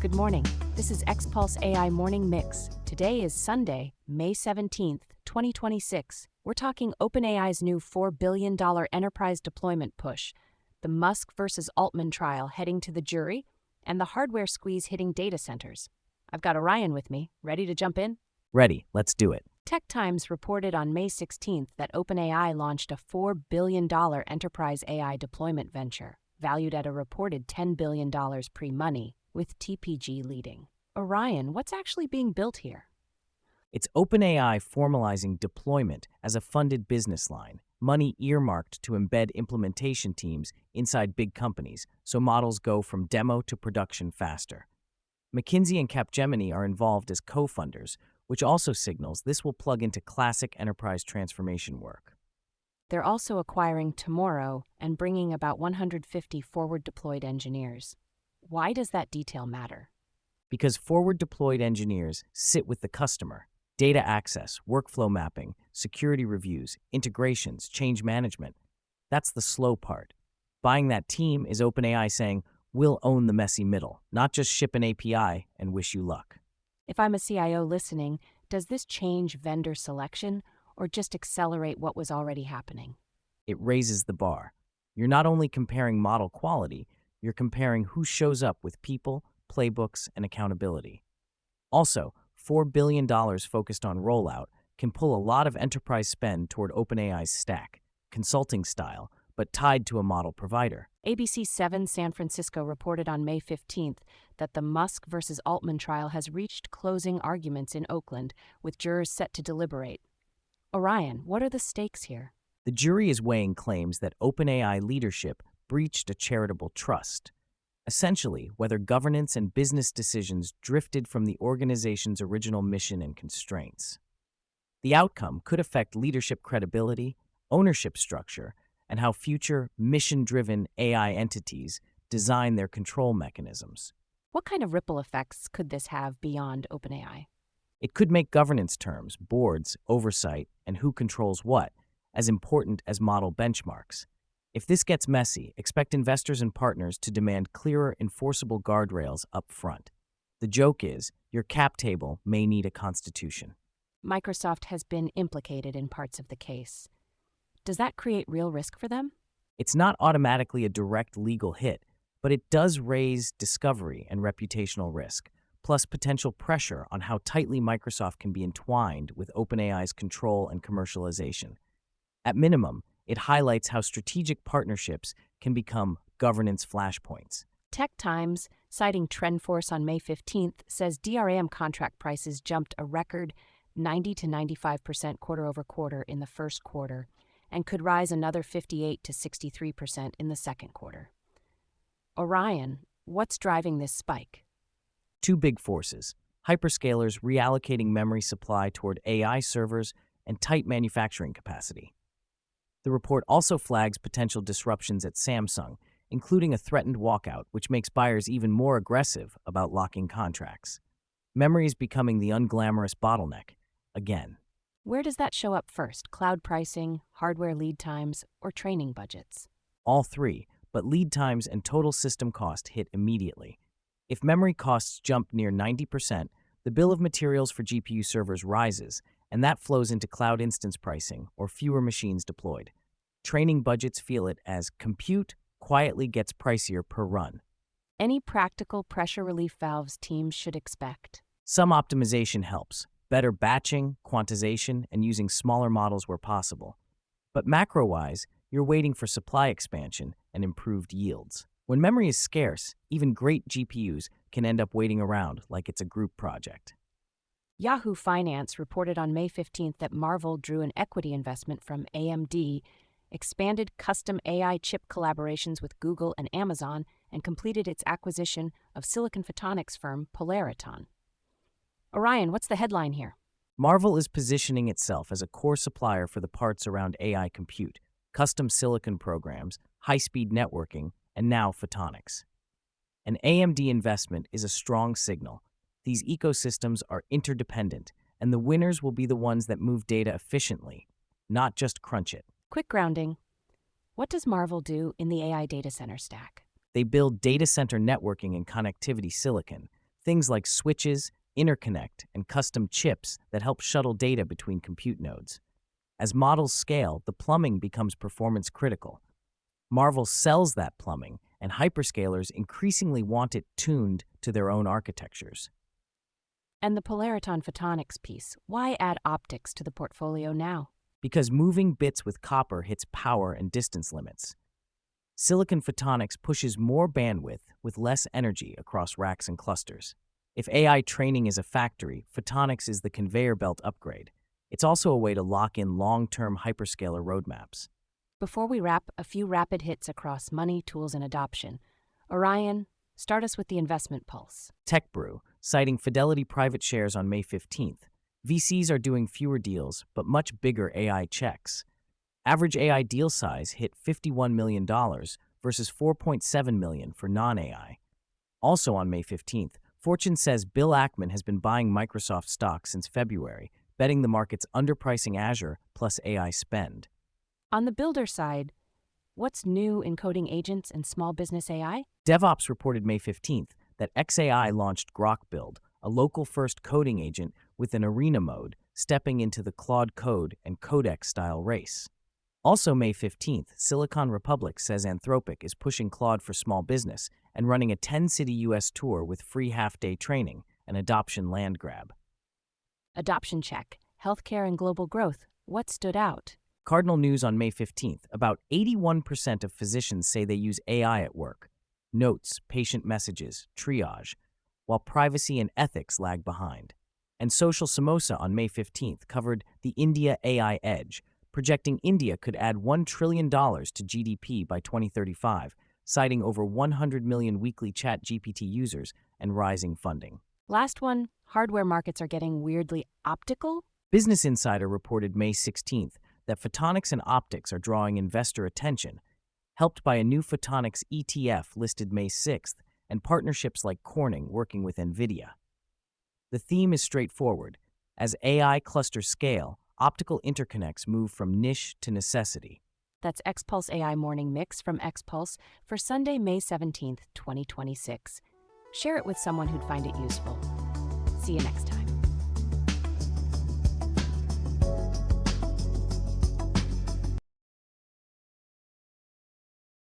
Good morning. This is XPulse AI Morning Mix. Today is Sunday, May 17th, 2026. We're talking OpenAI's new $4 billion enterprise deployment push, the Musk versus Altman trial heading to the jury, and the hardware squeeze hitting data centers. I've got Orion with me. Ready to jump in? Ready, let's do it. Tech Times reported on May 16th that OpenAI launched a $4 billion enterprise AI deployment venture, valued at a reported $10 billion pre-money, with TPG leading. Orion, what's actually being built here? It's OpenAI formalizing deployment as a funded business line, money earmarked to embed implementation teams inside big companies so models go from demo to production faster. McKinsey and Capgemini are involved as co-funders, which also signals this will plug into classic enterprise transformation work. They're also acquiring Tomoro and bringing about 150 forward-deployed engineers. Why does that detail matter? Because forward-deployed engineers sit with the customer. Data access, workflow mapping, security reviews, integrations, change management. That's the slow part. Buying that team is OpenAI saying, we'll own the messy middle, not just ship an API and wish you luck. If I'm a CIO listening, does this change vendor selection or just accelerate what was already happening? It raises the bar. You're not only comparing model quality, you're comparing who shows up with people, playbooks, and accountability. Also, $4 billion focused on rollout can pull a lot of enterprise spend toward OpenAI's stack, consulting style, but tied to a model provider. ABC 7 San Francisco reported on May 15th that the Musk versus Altman trial has reached closing arguments in Oakland, with jurors set to deliberate. Orion, what are the stakes here? The jury is weighing claims that OpenAI leadership breached a charitable trust. Essentially, whether governance and business decisions drifted from the organization's original mission and constraints. The outcome could affect leadership credibility, ownership structure, and how future mission-driven AI entities design their control mechanisms. What kind of ripple effects could this have beyond OpenAI? It could make governance terms, boards, oversight, and who controls what as important as model benchmarks. If this gets messy, expect investors and partners to demand clearer, enforceable guardrails up front. The joke is, your cap table may need a constitution. Microsoft has been implicated in parts of the case. Does that create real risk for them? It's not automatically a direct legal hit, but it does raise discovery and reputational risk, plus potential pressure on how tightly Microsoft can be entwined with OpenAI's control and commercialization. At minimum, it highlights how strategic partnerships can become governance flashpoints. Tech Times, citing TrendForce on May 15th, says DRAM contract prices jumped a record 90 to 95% quarter over quarter in the first quarter, and could rise another 58 to 63% in the second quarter. Orion, what's driving this spike? Two big forces: hyperscalers reallocating memory supply toward AI servers and tight manufacturing capacity. The report also flags potential disruptions at Samsung, including a threatened walkout, which makes buyers even more aggressive about locking contracts. Memory is becoming the unglamorous bottleneck, again. Where does that show up first? Cloud pricing, hardware lead times, or training budgets? All three, but lead times and total system cost hit immediately. If memory costs jump near 90%, the bill of materials for GPU servers rises, and that flows into cloud instance pricing or fewer machines deployed. Training budgets feel it as compute quietly gets pricier per run. Any practical pressure relief valves teams should expect? Some optimization helps, better batching, quantization, and using smaller models where possible. But macro-wise, you're waiting for supply expansion and improved yields. When memory is scarce, even great GPUs can end up waiting around like it's a group project. Yahoo Finance reported on May 15th that Marvell drew an equity investment from AMD, expanded custom AI chip collaborations with Google and Amazon, and completed its acquisition of silicon photonics firm Polariton. Orion, what's the headline here? Marvell is positioning itself as a core supplier for the parts around AI compute, custom silicon programs, high-speed networking, and now photonics. An AMD investment is a strong signal. These ecosystems are interdependent, and the winners will be the ones that move data efficiently, not just crunch it. Quick grounding. What does Marvell do in the AI data center stack? They build data center networking and connectivity silicon. things like switches, interconnect, and custom chips that help shuttle data between compute nodes. As models scale, the plumbing becomes performance critical. Marvell sells that plumbing, and hyperscalers increasingly want it tuned to their own architectures. And the Polariton Photonics piece, why add optics to the portfolio now? Because moving bits with copper hits power and distance limits. Silicon photonics pushes more bandwidth with less energy across racks and clusters. If AI training is a factory, photonics is the conveyor belt upgrade. It's also a way to lock in long-term hyperscaler roadmaps. Before we wrap, a few rapid hits across money, tools, and adoption. Orion, start us with the investment pulse. TechBrew, citing Fidelity private shares on May 15th. VCs are doing fewer deals, but much bigger AI checks. Average AI deal size hit $51 million versus $4.7 million for non-AI. Also on May 15th, Fortune says Bill Ackman has been buying Microsoft stock since February, betting the market's underpricing Azure plus AI spend. On the builder side, what's new in coding agents and small business AI? DevOps reported May 15th that XAI launched Grok Build, a local-first coding agent with an arena mode, stepping into the Claude Code and Codex-style race. Also May 15th, Silicon Republic says Anthropic is pushing Claude for small business and running a 10-city U.S. tour with free half-day training, an adoption land grab. Adoption check, healthcare and global growth, what stood out? Cardinal News on May 15th, about 81% of physicians say they use AI at work. Notes, patient messages, triage, while privacy and ethics lag behind. And Social Samosa on May 15th covered the India AI Edge, projecting India could add $1 trillion to GDP by 2035, citing over 100 million weekly ChatGPT users and rising funding. Last one, hardware markets are getting weirdly optical? Business Insider reported May 16th that photonics and optics are drawing investor attention, helped by a new photonics ETF listed May 6th and partnerships like Corning working with NVIDIA. The theme is straightforward. As AI clusters scale, optical interconnects move from niche to necessity. That's XPulse AI Morning Mix from XPulse for Sunday, May 17th, 2026. Share it with someone who'd find it useful. See you next time.